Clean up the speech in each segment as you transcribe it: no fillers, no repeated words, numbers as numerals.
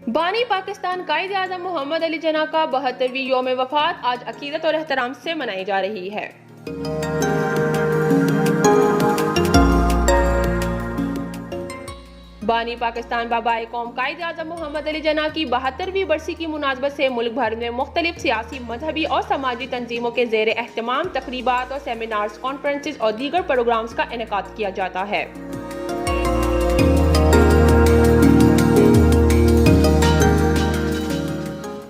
بانی پاکستان قائد اعظم محمد علی جناح کا 72ویں یوم وفات آج عقیدت اور احترام سے منائی جا رہی ہے۔ بانی پاکستان بابائے قوم قائد اعظم محمد علی جناح کی 72ویں برسی کی مناسبت سے ملک بھر میں مختلف سیاسی، مذہبی اور سماجی تنظیموں کے زیر اہتمام تقریبات اور سیمینارز، کانفرنسز اور دیگر پروگرامز کا انعقاد کیا جاتا ہے۔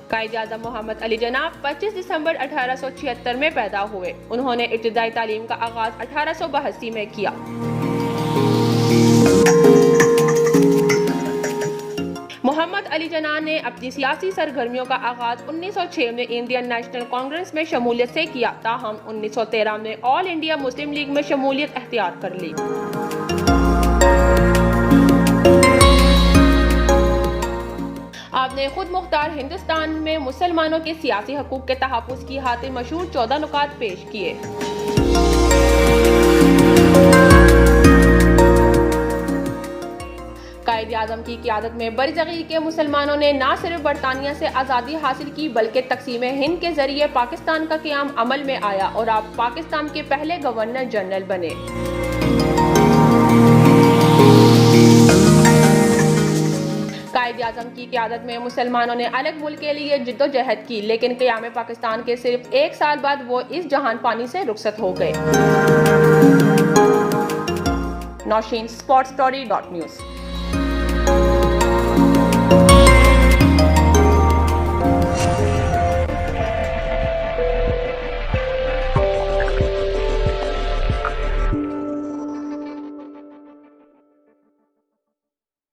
قائد اعظم محمد علی جناح 25 دسمبر 1876 میں پیدا ہوئے۔ انہوں نے ابتدائی تعلیم کا آغاز 1882 میں کیا۔ محمد علی جناح نے اپنی سیاسی سرگرمیوں کا آغاز 1906 میں انڈین نیشنل کانگریس میں شمولیت سے کیا، تاہم 1913 میں آل انڈیا مسلم لیگ میں شمولیت اختیار کر لی۔ آپ نے خود مختار ہندوستان میں مسلمانوں کے سیاسی حقوق کے تحفظ کی خاطر مشہور 14 نکات پیش کیے۔ قائد اعظم کی قیادت میں برصغیر کے مسلمانوں نے نہ صرف برطانیہ سے آزادی حاصل کی بلکہ تقسیم ہند کے ذریعے پاکستان کا قیام عمل میں آیا اور آپ پاکستان کے پہلے گورنر جنرل بنے۔ قائد اعظم کی قیادت میں مسلمانوں نے الگ ملک کے لیے جدوجہد کی، لیکن قیام پاکستان کے صرف 1 سال بعد وہ اس جہان فانی سے رخصت ہو گئے۔ نوشین، sportsstory.news